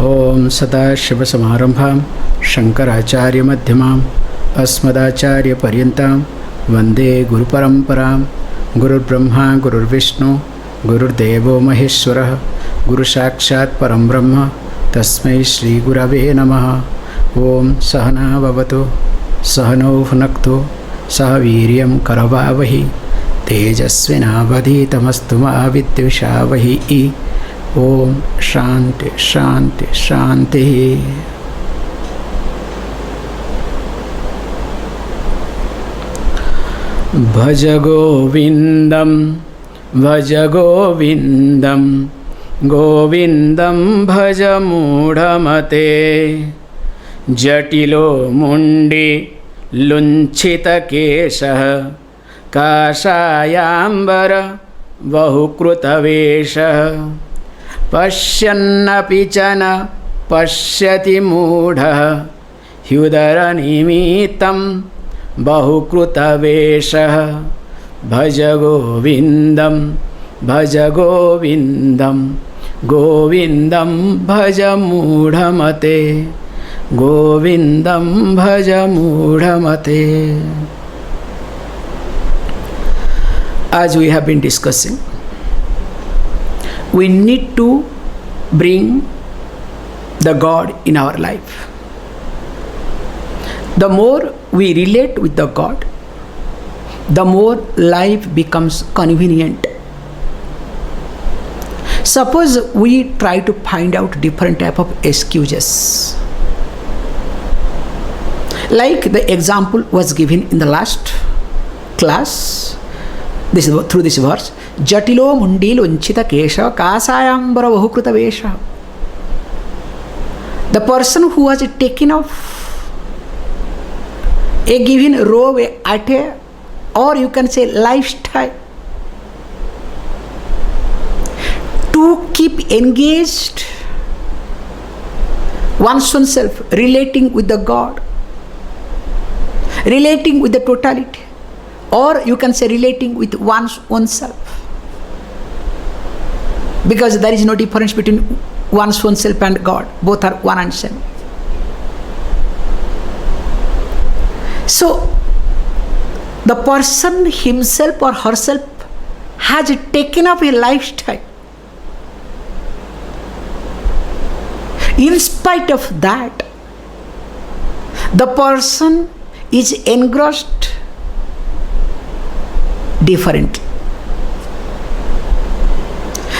ओम सदाशिवसमारंभां शंकराचार्यमध्यमाम् अस्मदाचार्यपर्यन्तां वन्दे गुरुपरम्परां। गुरुर्ब्रह्मा गुरुर्विष्णु गुरुर्देवो महेश्वरः गुरुसाक्षात् परं ब्रह्म तस्मै श्रीगुरवे नमः। ओम सहना भवतु सहनौ भुनक्तु सह वीर्यं करवावहि तेजस्विनावधीतमस्तु मा विद्विषावहि। ओम शांति शांति शांति। भज गोविंदम गोविंदम भज मूढ़मते। जटिलो मुंडी लुंछितकेशः काषायाम्बर बहुकृतवेषः। पश्यन्नपि च न पश्यति मूढः ह्युदरनिमित्तं बहुकृतवेषः। भज गोविंदम गोविंदम भज मूढ़मते। गोविंदम भज मूढ़मते। As we have been discussing, we need to bring the God in our life. The more we relate with the God, the more life becomes convenient. Suppose we try to find out different type of excuses. Like the example was given in the last class, this is through this verse. Jatilo mundi lunchita kesha kasayambara bahukruta vesha. The person who was taken off a given robe at a, or you can say lifestyle, to keep engaged one's own self, relating with the God, relating with the totality, or you can say relating with one's own self, because there is no difference between one's own self and God. Both are one and same. So the person himself or herself has taken up a lifestyle. In spite of that, the person is engrossed differently.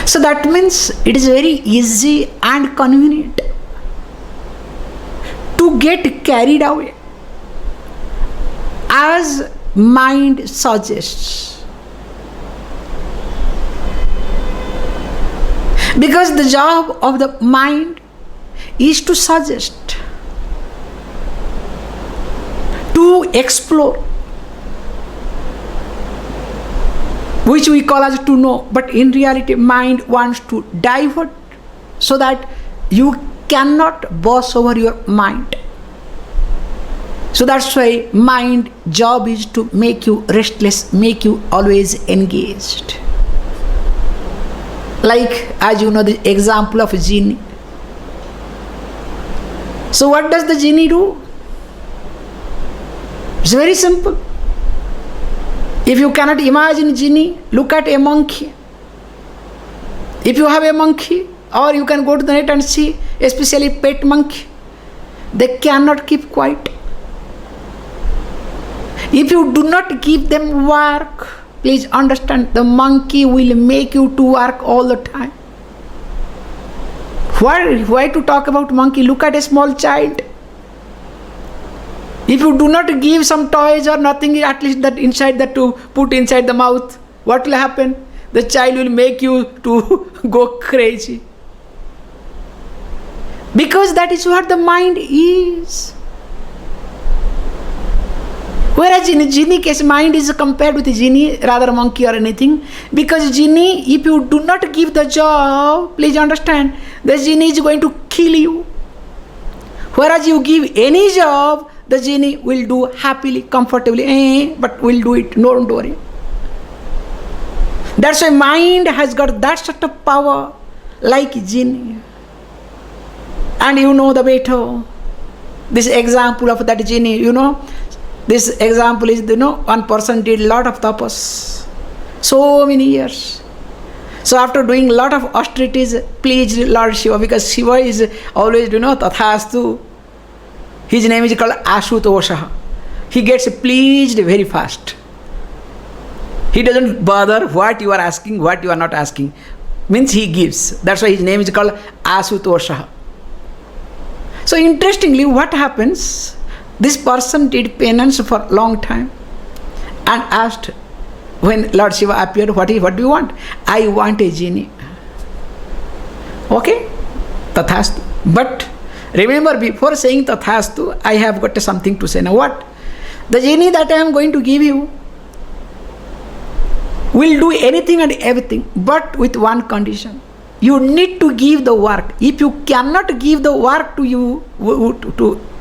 So that means it is very easy and convenient to get carried away as mind suggests. Because the job of the mind is to suggest, to explore, which we call as to know, but in reality mind wants to divert so that you cannot boss over your mind. So that's why mind job is to make you restless, make you always engaged. Like, as you know, the example of a genie. So what does the genie do? It's very simple. If you cannot imagine genie, look at a monkey. If you have a monkey, or you can go to the net and see, especially pet monkey, they cannot keep quiet. If you do not give them work, please understand, the monkey will make you to work all the time. Why to talk about monkey? Look at a small child. If you do not give some toys or nothing, at least that inside that to put inside the mouth, what will happen? The child will make you to go crazy. Because that is what the mind is. Whereas in a genie case, mind is compared with a genie, rather monkey or anything. Because genie, if you do not give the job, please understand, the genie is going to kill you. Whereas you give any job, the genie will do happily, comfortably, but will do it, don't worry. That's why mind has got that sort of power like genie. And you know the better. This example of that genie, this example is, one person did lot of tapas, so many years. So after doing lot of austerities, pleased Lord Shiva, because Shiva is always, tathastu. His name is called Ashutosha. He gets pleased very fast. He doesn't bother what you are asking, what you are not asking. Means he gives. That's why his name is called Ashutosha. So interestingly, what happens? This person did penance for a long time and asked, when Lord Shiva appeared, what do you want? I want a genie. Okay? Tathastu. But remember, before saying Tathastu, I have got something to say. Now what? The genie that I am going to give you will do anything and everything, but with one condition. You need to give the work. If you cannot give the work to you,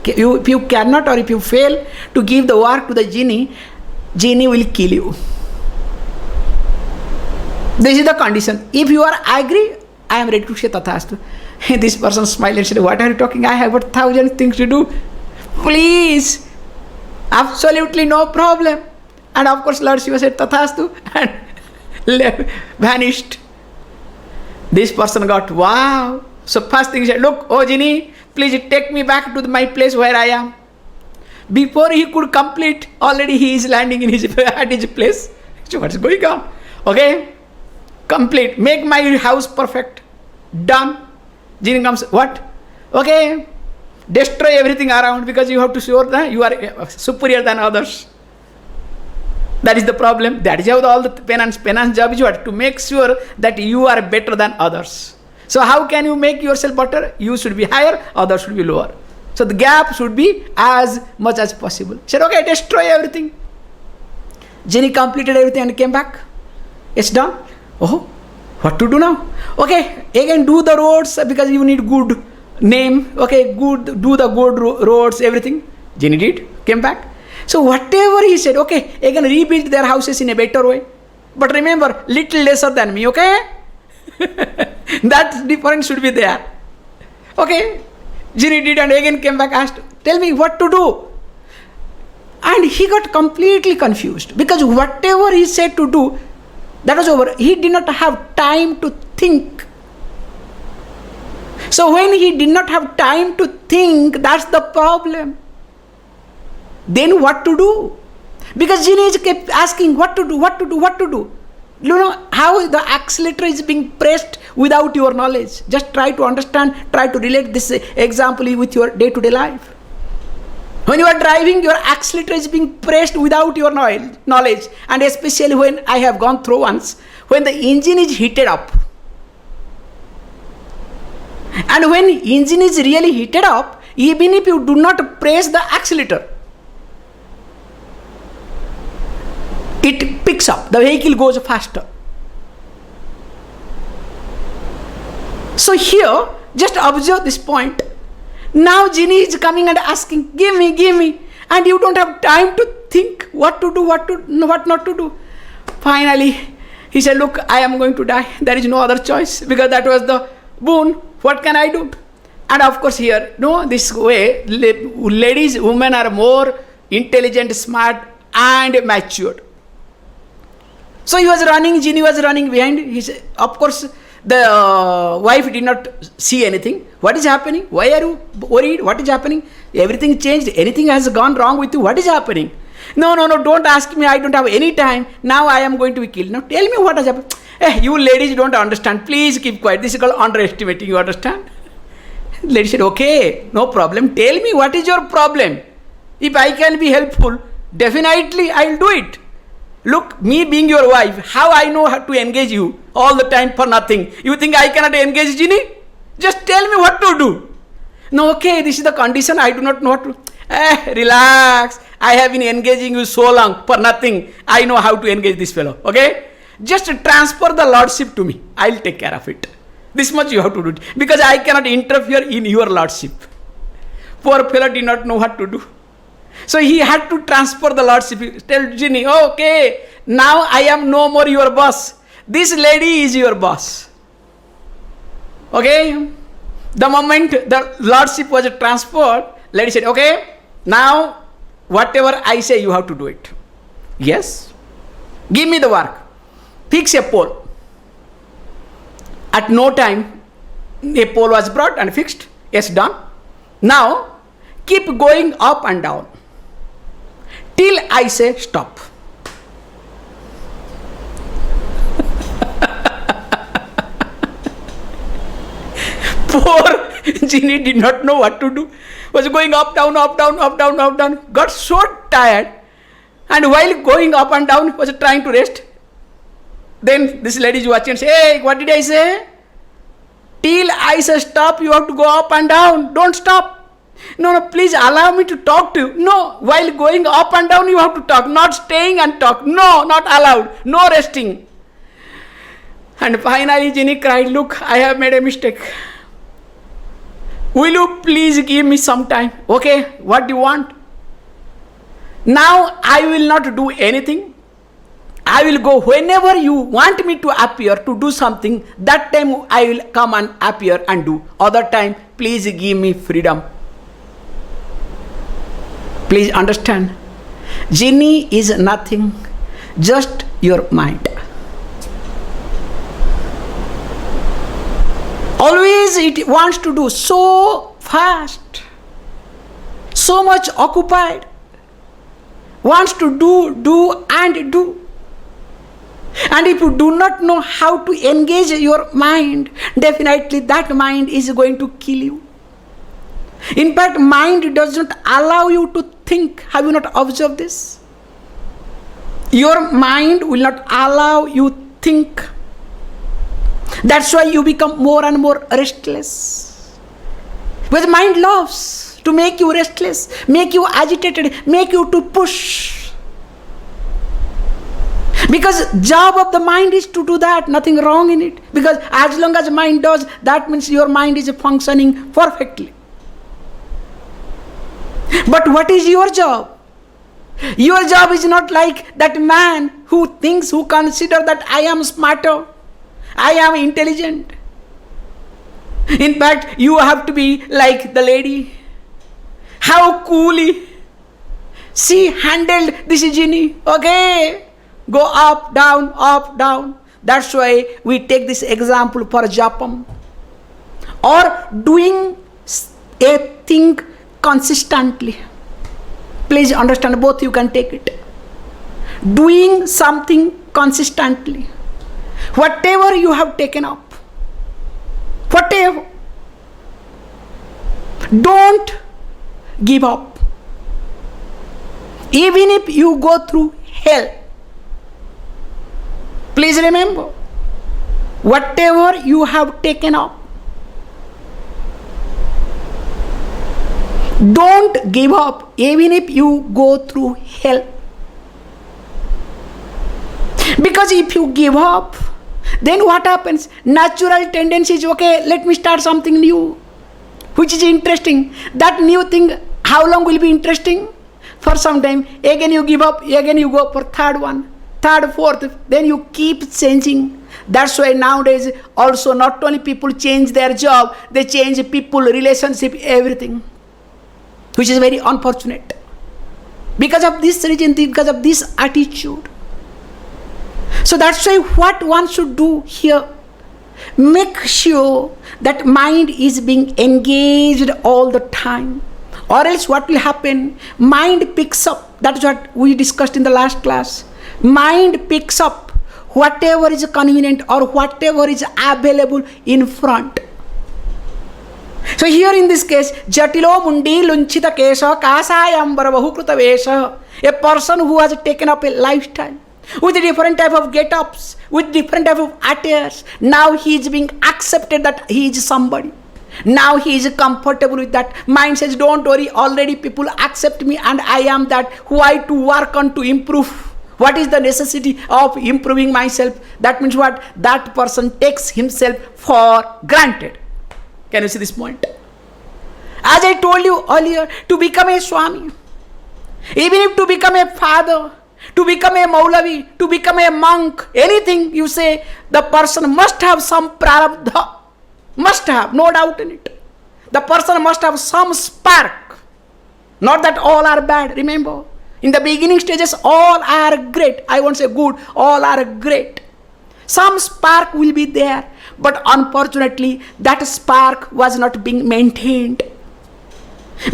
if you cannot, or if you fail to give the work to the genie will kill you. This is the condition. If you are agree, I am ready to say Tathastu. This person smiled and said, what are you talking? I have got 1,000 things to do. Please. Absolutely no problem. And of course Lord Shiva said Tathastu and vanished. This person got, wow. So first thing he said, look, oh genie, please take me back to my place where I am. Before he could complete, already he is landing at his place. So what is going on? Okay, complete. Make my house perfect. Done. Genie comes, what? Okay, destroy everything around because you have to show that you are superior than others. That is the problem. That is how all the penance job is what? To make sure that you are better than others. So how can you make yourself better? You should be higher, others should be lower. So the gap should be as much as possible. Said, okay, destroy everything. Genie completed everything and came back. It's done. Oh, what to do now? Okay, again do the roads because you need good name. Okay, good, do the good roads, everything. Genie did, came back. So whatever he said, okay, again rebuild their houses in a better way. But remember, little lesser than me, okay? That difference should be there. Okay, Genie did and again came back, asked, tell me what to do. And he got completely confused because whatever he said to do, that was over. He did not have time to think. So when he did not have time to think, that's the problem. Then what to do? Because genie kept asking what to do, what to do, what to do. You know how the accelerator is being pressed without your knowledge. Just try to understand, try to relate this example with your day-to-day life. When you are driving, your accelerator is being pressed without your knowledge. And especially when I have gone through once, when the engine is heated up. And when engine is really heated up, even if you do not press the accelerator, it picks up, the vehicle goes faster. So here, just observe this point. Now genie is coming and asking, give me, and you don't have time to think what to do, what not to do. Finally, he said, look, I am going to die. There is no other choice because that was the boon. What can I do? And of course here, this way, ladies, women are more intelligent, smart and matured. So he was running, genie was running behind. He said, of course, the wife did not see anything. What is happening? Why are you worried? What is happening? Everything changed. Anything has gone wrong with you. What is happening? No, don't ask me. I don't have any time. Now I am going to be killed. Now tell me what has happened. You ladies don't understand. Please keep quiet. This is called underestimating. You understand? Lady said, okay, no problem. Tell me what is your problem. If I can be helpful, definitely I will do it. Look, me being your wife, how I know how to engage you all the time for nothing. You think I cannot engage genie? Just tell me what to do. No, okay, this is the condition. I do not know what to. Relax. I have been engaging you so long for nothing. I know how to engage this fellow. Okay? Just transfer the lordship to me. I will take care of it. This much you have to do. Because I cannot interfere in your lordship. Poor fellow did not know what to do. So he had to transfer the lordship. Tell genie, okay, now I am no more your boss. This lady is your boss. Okay? The moment the lordship was transferred, lady said, okay, now whatever I say, you have to do it. Yes. Give me the work. Fix a pole. At no time, a pole was brought and fixed. Yes, done. Now, keep going up and down till I say stop. Poor genie did not know what to do. Was going up, down, up, down, up, down, up, down. Got so tired. And while going up and down, was trying to rest. Then this lady is watching and say, hey, what did I say? Till I say stop, you have to go up and down. Don't stop. No, please allow me to talk to you. No, while going up and down, you have to talk. Not staying and talk. No, not allowed. No resting. And finally, genie cried, look, I have made a mistake. Will you please give me some time? Okay, what do you want? Now I will not do anything. I will go whenever you want me to appear to do something. That time I will come and appear and do. Other time, please give me freedom. Please understand. Genie is nothing, just your mind. Always it wants to do so fast, so much occupied, wants to do and do. And if you do not know how to engage your mind, definitely that mind is going to kill you. In fact, mind does not allow you to think. Have you not observed this? Your mind will not allow you think. That's why you become more and more restless. Because mind loves to make you restless, make you agitated, make you to push. Because job of the mind is to do that, nothing wrong in it. Because as long as mind does, that means your mind is functioning perfectly. But what is your job? Your job is not like that man who thinks, who considers that I am smarter, I am intelligent. In fact, you have to be like the lady. How coolly she handled this genie. Okay, go up, down, up, down. That's why we take this example for japam. Or doing a thing consistently. Please understand, both you can take it. Doing something consistently. Whatever you have taken up, whatever, don't give up. Even if you go through hell, please remember, whatever you have taken up, don't give up even if you go through hell. Because if you give up, then what happens? Natural tendency is, okay, let me start something new, which is interesting. That new thing, how long will be interesting? For some time. Again you give up, again you go for third one, third, fourth, then you keep changing. That's why nowadays also not only people change their job, they change people, relationship, everything, which is very unfortunate. Because of this reason, because of this attitude. So that's why what one should do here, make sure that mind is being engaged all the time. Or else what will happen? Mind picks up. That's what we discussed in the last class. Mind picks up whatever is convenient or whatever is available in front. So here in this case, Jatilo Mundi Lunchita Kesha Kasayambara Bahukruta Vesha, a person who has taken up a lifestyle with a different type of get-ups, with different type of attires. Now he is being accepted that he is somebody. Now he is comfortable with that. Mind says, don't worry, already people accept me and I am that. Why to work on to improve? What is the necessity of improving myself? That means what? That person takes himself for granted. Can you see this point? As I told you earlier, to become a Swami, even if to become a father, to become a Maulavi, to become a monk, anything you say, the person must have some prarabdha. Must have, no doubt in it. The person must have some spark. Not that all are bad, remember. In the beginning stages, all are great. I won't say good, all are great. Some spark will be there, but unfortunately, that spark was not being maintained.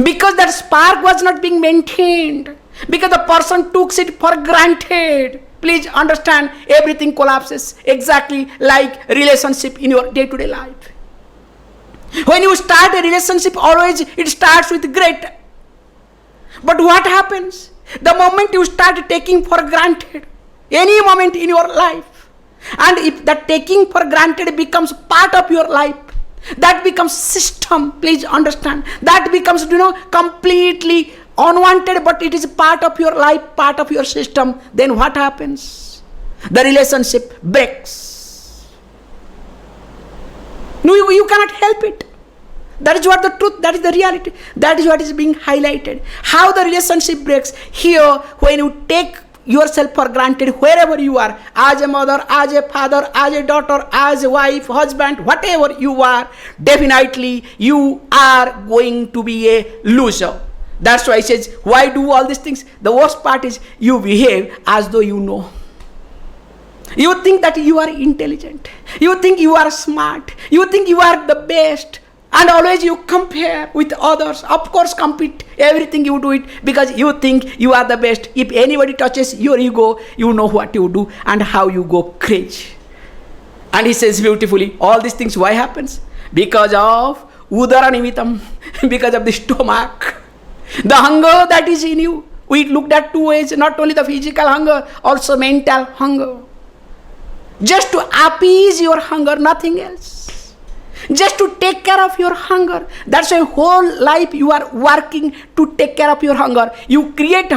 Because that spark was not being maintained, because the person took it for granted. Please understand, everything collapses exactly like relationship in your day-to-day life. When you start a relationship, always it starts with great. But what happens? The moment you start taking for granted, any moment in your life, and if that taking for granted becomes part of your life, that becomes system, please understand, that becomes, completely unwanted, but it is part of your life, part of your system, then what happens? The relationship breaks. No, you cannot help it. That is what the truth, that is the reality, that is what is being highlighted. How the relationship breaks. Here, when you take yourself for granted wherever you are, as a mother, as a father, as a daughter, as a wife, husband, whatever you are, definitely you are going to be a loser. That's why it says, why do all these things? The worst part is you behave as though you know. You think that you are intelligent. You think you are smart. You think you are the best. And always you compare with others. Of course, compete. Everything you do it because you think you are the best. If anybody touches your ego, you know what you do and how you go crazy. And he says beautifully, all these things, why happens? Because of udara nimitam, because of the stomach. The hunger that is in you. We looked at two ways, not only the physical hunger, also mental hunger. Just to appease your hunger, nothing else. Just to take care of your hunger. That's why whole life you are working to take care of your hunger. You create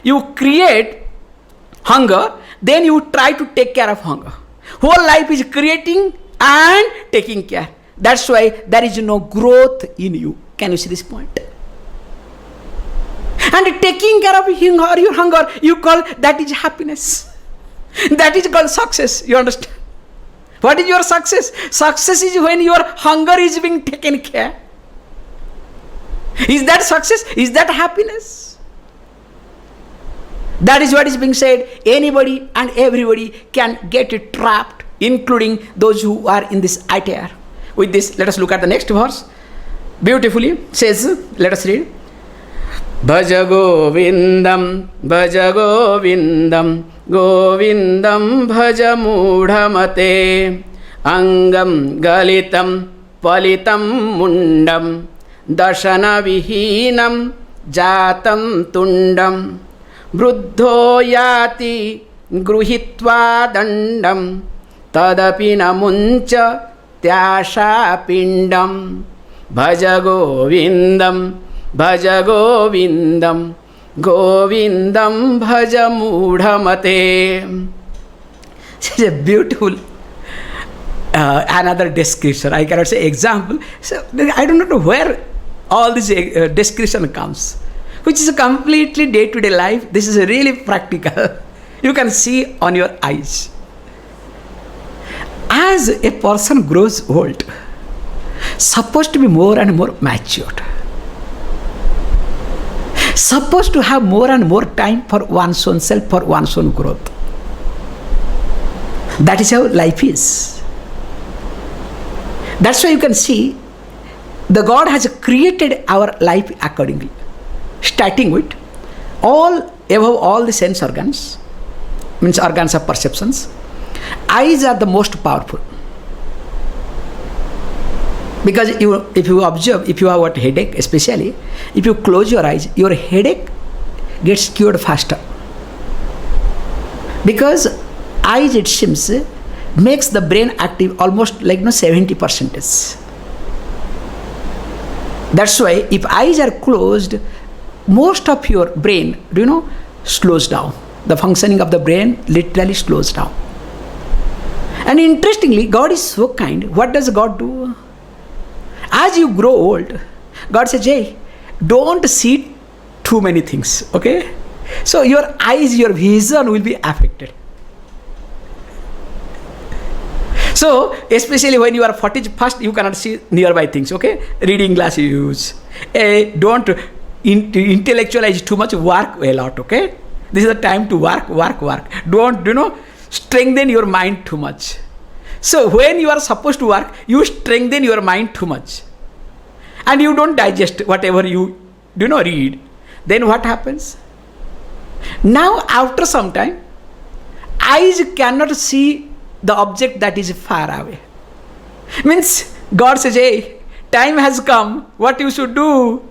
you create hunger, then you try to take care of hunger. Whole life is creating and taking care. That's why there is no growth in you. Can you see this point? And taking care of your hunger, you call that is happiness. That is called success. You understand? What is your success? Success is when your hunger is being taken care. Is that success? Is that happiness? That is what is being said. Anybody and everybody can get trapped, including those who are in this idea. With this, let us look at the next verse. Beautifully says, let us read. Bhaja Govindam, Bhaja Govindam, Govindam Bhaja Mudhamate, Angam Galitam, Palitam Mundam, Darshana Vihinam, Jatam Tundam, Bruddho Yati, Gruhitva Dandam, Tadapina Muncha, Tyasha Pindam, Bhaja Govindam, Bhaja Govindam, Govindam Bhaja Mudhamate. This is a beautiful another description. I cannot say example. So I do not know where all this description comes, which is a completely day-to-day life. This is really practical. You can see on your eyes. As a person grows old, supposed to be more and more matured, supposed to have more and more time for one's own self, for one's own growth. That is how life is. That's why you can see the God has created our life accordingly, starting with above all the sense organs, means organs of perceptions. Eyes are the most powerful. Because if you observe, if you have a headache especially, if you close your eyes, your headache gets cured faster. Because eyes, it seems, makes the brain active almost like 70%. That's why if eyes are closed, most of your brain, slows down. The functioning of the brain literally slows down. And interestingly, God is so kind. What does God do? As you grow old, God says, hey, don't see too many things, okay? So your eyes, your vision will be affected. So, especially when you are 40, first you cannot see nearby things, okay? Reading glass you use. Don't intellectualize too much, work a lot, okay? This is the time to work. Don't, strengthen your mind too much. So, when you are supposed to work, you strengthen your mind too much. And you don't digest whatever you read. Then what happens? Now, after some time, eyes cannot see the object that is far away. Means God says, hey, time has come. What you should do?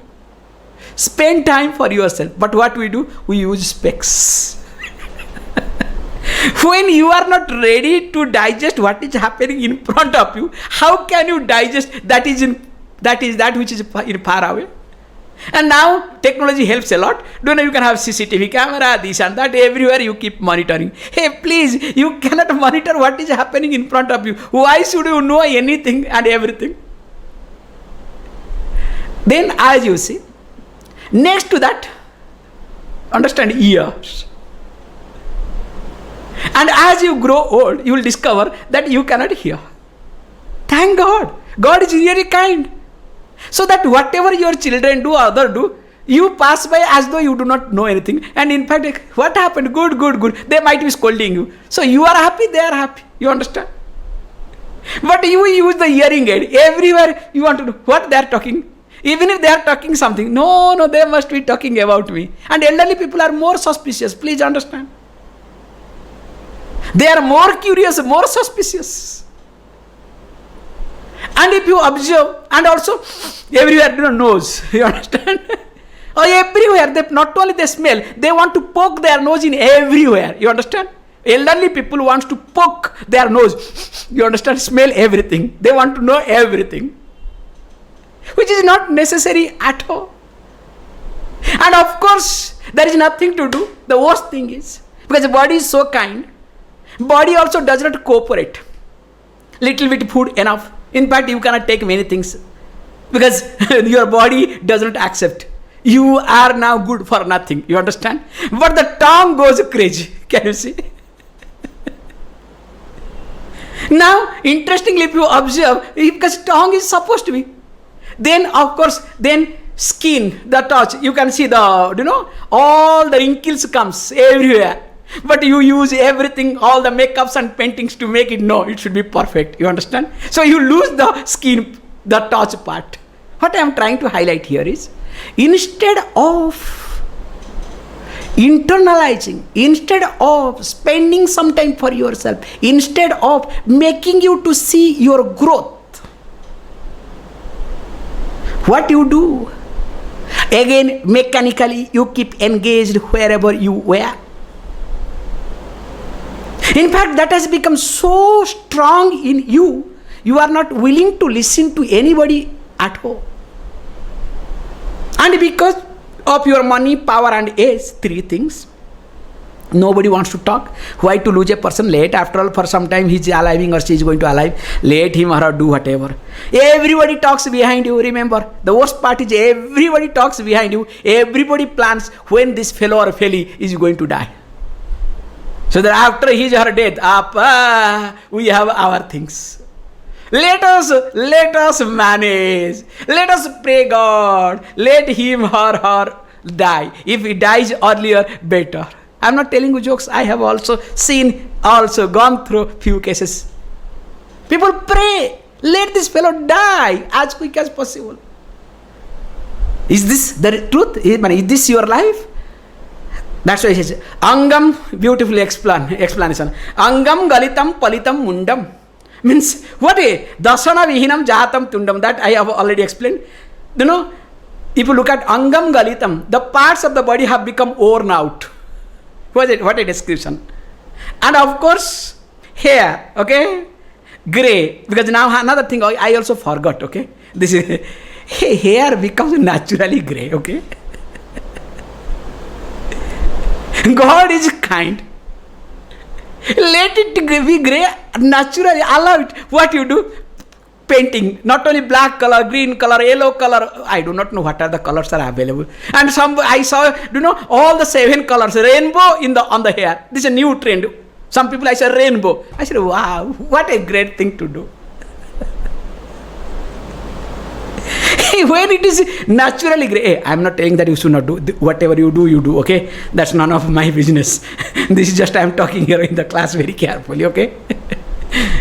Spend time for yourself. But what we do? We use specs. When you are not ready to digest what is happening in front of you, how can you digest that which is in far away? And now technology helps a lot. You can have CCTV camera, this and that, everywhere you keep monitoring. Hey, please, you cannot monitor what is happening in front of you. Why should you know anything and everything? Then as you see, next to that, understand ears. And as you grow old, you will discover that you cannot hear. Thank God. God is really kind. So that whatever your children do, others do, you pass by as though you do not know anything. And in fact, what happened? Good. They might be scolding you. So you are happy, they are happy. You understand? But you use the hearing aid. Everywhere you want to know what they are talking. Even if they are talking something, no, they must be talking about me. And elderly people are more suspicious. Please understand. They are more curious, more suspicious. And if you observe, and also everywhere nose, you understand? Or everywhere, not only they smell, they want to poke their nose in everywhere, you understand? Elderly people want to poke their nose, you understand? Smell everything, they want to know everything, which is not necessary at all. And of course, there is nothing to do. The worst thing is, because the body is so kind, body also does not cooperate. Little bit food enough. In fact, you cannot take many things because your body does not accept. You are now good for nothing. You understand? But the tongue goes crazy. Can you see? Now, interestingly, if you observe, because tongue is supposed to be, then of course, then skin, the touch, you can see the, all the wrinkles comes everywhere. But you use everything, all the makeups and paintings to make it, no, it should be perfect. You understand? So you lose the skin, the touch part. What I am trying to highlight here is, instead of internalizing, instead of spending some time for yourself, instead of making you to see your growth, what you do? Again, mechanically, you keep engaged wherever you were. In fact, that has become so strong in you, you are not willing to listen to anybody at all. And because of your money, power and age, three things, nobody wants to talk. Why to lose a person? Let, after all, for some time he is aliving or she is going to alive. Let him or her do whatever. Everybody talks behind you, remember. The worst part is everybody talks behind you. Everybody plans when this fellow or felly is going to die. So that after his or her death, we have our things. Let us manage. Let us pray God. Let him or her die. If he dies earlier, better. I am not telling you jokes. I have also gone through few cases. People pray. Let this fellow die as quick as possible. Is this the truth? Is this your life? That's why he says, Angam, beautiful explanation. Angam galitam palitam mundam. Means, what is? Dasana vihinam jahatam tundam. That I have already explained. If you look at Angam galitam, the parts of the body have become worn out. What a description. And of course, hair, okay? Grey. Because now another thing I also forgot, okay? This is, hair becomes naturally grey, okay? God is kind. Let it be grey naturally. Allow it. What you do? Painting. Not only black color, green color, yellow color. I do not know what are the colors are available. And I saw, all the 7 colors, rainbow on the hair. This is a new trend. Some people, I said rainbow. I said, wow, what a great thing to do. When it is naturally grey, hey, I'm not telling that you should not do whatever you do, okay? That's none of my business. This is just I'm talking here in the class very carefully, okay?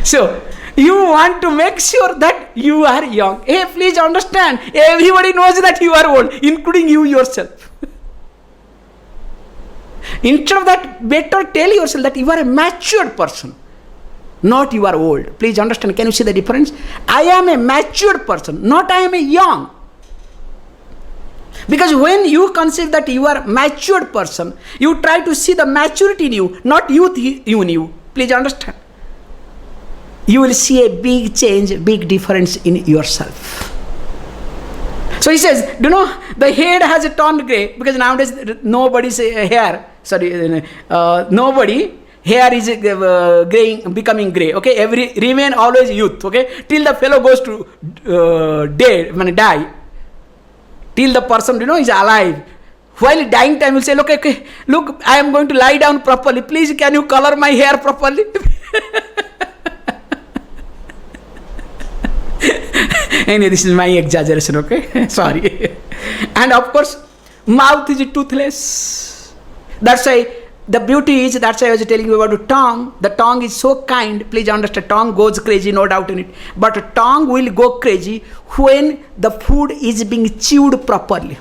So, you want to make sure that you are young. Hey, please understand, everybody knows that you are old, including you yourself. Instead of that, better tell yourself that you are a matured person. Not you are old. Please understand. Can you see the difference? I am a matured person, not I am a young. Because when you conceive that you are a matured person, you try to see the maturity in you, not youth in you. Please understand. You will see a big change, big difference in yourself. So he says, the head has turned grey because nowadays nobody's hair, nobody hair is becoming grey, okay? Remain always youth, okay? Till the fellow goes to die. Till the person, is alive. While dying time, will say, look, I am going to lie down properly. Please, can you color my hair properly? Anyway, this is my exaggeration, okay? Sorry. And of course, mouth is toothless. That's why the beauty is, that's why I was telling you about the tongue. The tongue is so kind. Please understand, tongue goes crazy, no doubt in it. But tongue will go crazy when the food is being chewed properly.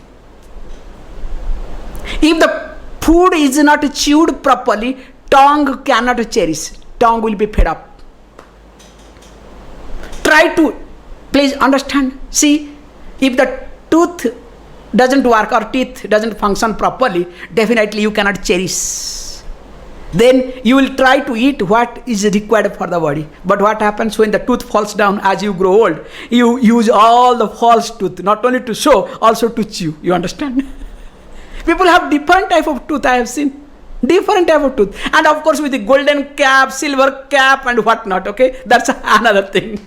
If the food is not chewed properly, tongue cannot cherish. Tongue will be fed up. Try to, please understand. See, if the tooth doesn't work or teeth doesn't function properly, definitely you cannot cherish. Then you will try to eat what is required for the body. But what happens when the tooth falls down as you grow old? You use all the false tooth, not only to show, also to chew. You understand? People have different type of tooth, I have seen. Different type of tooth. And of course with the golden cap, silver cap and whatnot, okay? That's another thing.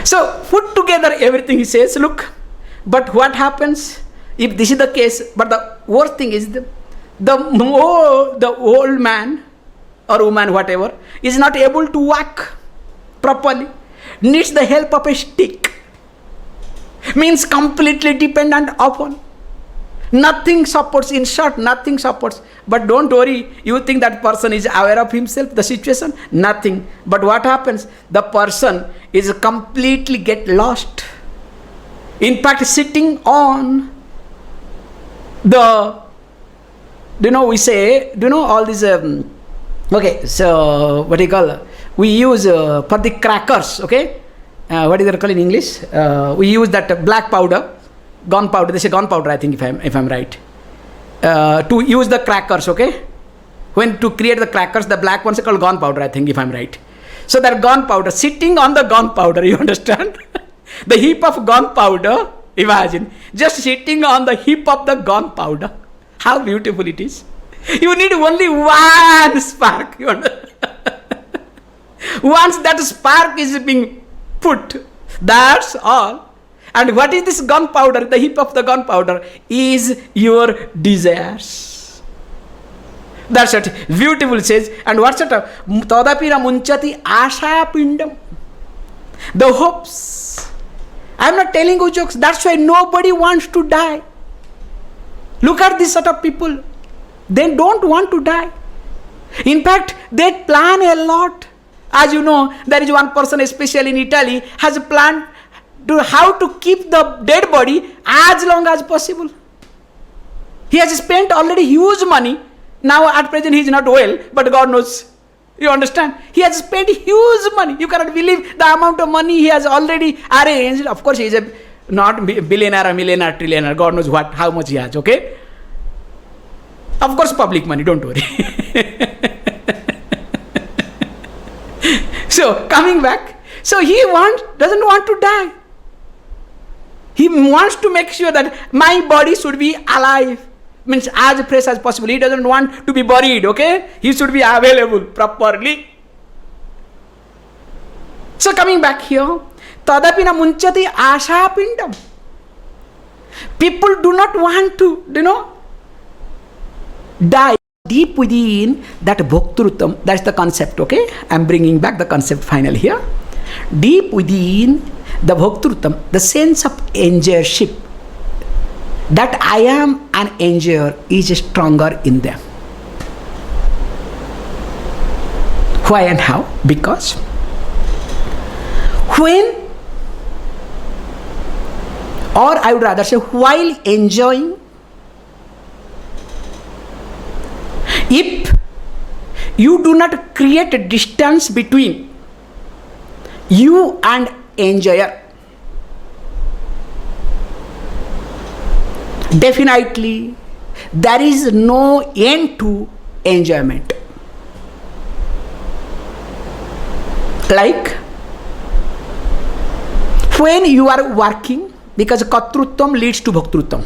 So put together everything he says, look, but what happens if this is the case? But the worst thing is the old man or woman, whatever, is not able to walk properly, needs the help of a stick, means completely dependent upon. Nothing supports, in short, nothing supports. But don't worry, you think that person is aware of himself, the situation? Nothing. But what happens? The person is completely get lost. In fact, sitting on the, we say, all these, okay, so what do you call, we use for the crackers, okay? What is it called in English? We use that black powder. Gunpowder, they say gunpowder, I think, if I'm right. To use the crackers, okay? When to create the crackers, the black ones are called gunpowder, I think, if I'm right. So that gunpowder, sitting on the gunpowder, you understand? The heap of gunpowder, imagine, just sitting on the heap of the gunpowder. How beautiful it is. You need only one spark. You understand? Once that spark is being put, that's all. And what is this gunpowder? The heap of the gunpowder is your desires. That's what beautiful says. And what's it? Tadapira munchati asha pindam. The hopes. I'm not telling you jokes. That's why nobody wants to die. Look at this sort of people. They don't want to die. In fact, they plan a lot. As you know, there is one person, especially in Italy, has planned to how to keep the dead body as long as possible. He has spent already huge money. Now at present he is not well, but God knows. You understand? He has spent huge money. You cannot believe the amount of money he has already arranged. Of course he is a not billionaire, millionaire, trillionaire. God knows how much he has, okay? Of course public money, don't worry. So coming back, so he doesn't want to die. He wants to make sure that my body should be alive. Means as fresh as possible. He doesn't want to be buried, okay? He should be available properly. So coming back here, tadapina munchati asha pindam. People do not want to, deep within that bhoktrutam, that's the concept, okay? I'm bringing back the concept finally here. Deep within the bhoktrutam, the sense of enjoyership, that I am an enjoyer is stronger in them. Why and how? Because when, or I would rather say while enjoying, if you do not create a distance between you and enjoyer, definitely there is no end to enjoyment. Like when you are working, because katrutvam leads to bhaktrutam,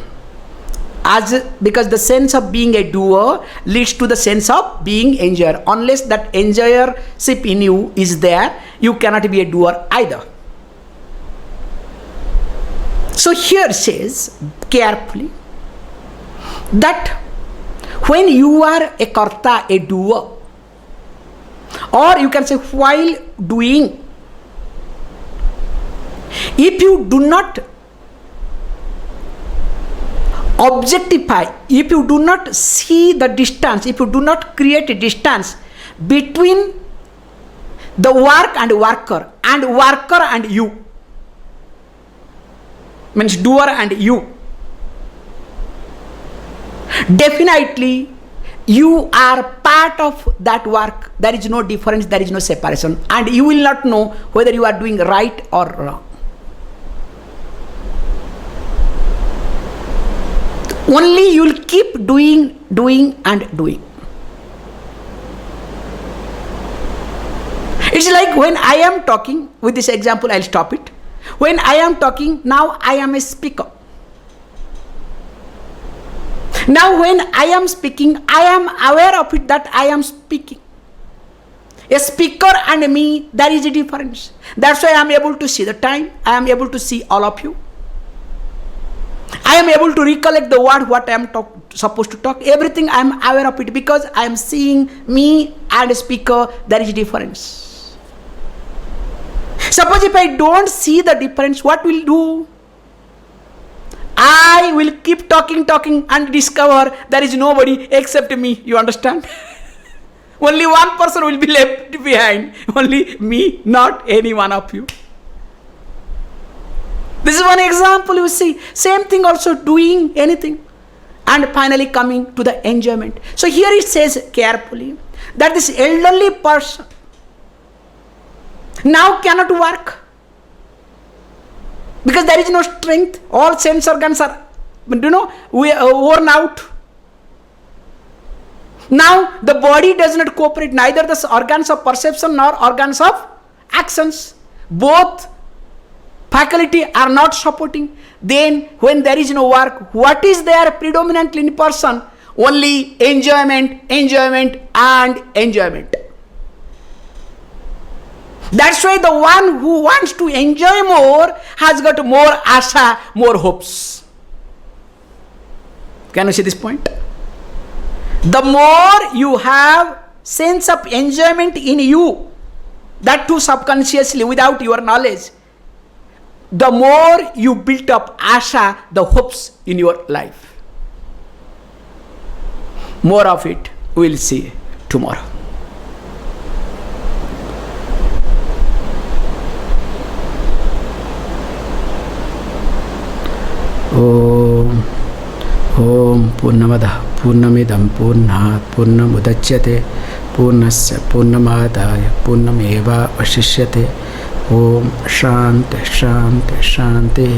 because the sense of being a doer leads to the sense of being enjoyer. Unless that enjoyership in you is there, you cannot be a doer either. So here says carefully that when you are a karta, a doer, or you can say while doing, if you do not objectify, if you do not see the distance, if you do not create a distance between the work and worker and you, means doer and you, definitely you are part of that work. There is no difference, there is no separation, and you will not know whether you are doing right or wrong. Only you will keep doing and doing. It's like when I am talking, with this example I'll stop it. When I am talking, now I am a speaker. Now when I am speaking, I am aware of it that I am speaking. A speaker and me, there is a difference. That's why I am able to see the time, I am able to see all of you. I am able to recollect the word what I am supposed to talk. Everything I am aware of it because I am seeing me and a speaker, there is a difference. Suppose if I don't see the difference, what will do? I will keep talking and discover there is nobody except me. You understand? Only one person will be left behind. Only me, not any one of you. This is one example you see. Same thing also doing anything and finally coming to the enjoyment. So here it says carefully that this elderly person now cannot work because there is no strength. All sense organs are, worn out. Now the body does not cooperate, neither the organs of perception nor organs of actions. Both faculty are not supporting. Then when there is no work, what is there predominantly in person? Only enjoyment and enjoyment. That's why the one who wants to enjoy more has got more asha, more hopes. Can you see this point? The more you have sense of enjoyment in you, that too subconsciously without your knowledge, the more you build up asha, the hopes in your life. More of it we'll see tomorrow. Om Purnamadah Purnamidam Purnat Purnamudachyate Purnasya Purnamadaya Purnameva Vashishyate. Om Shanti Shanti Shanti.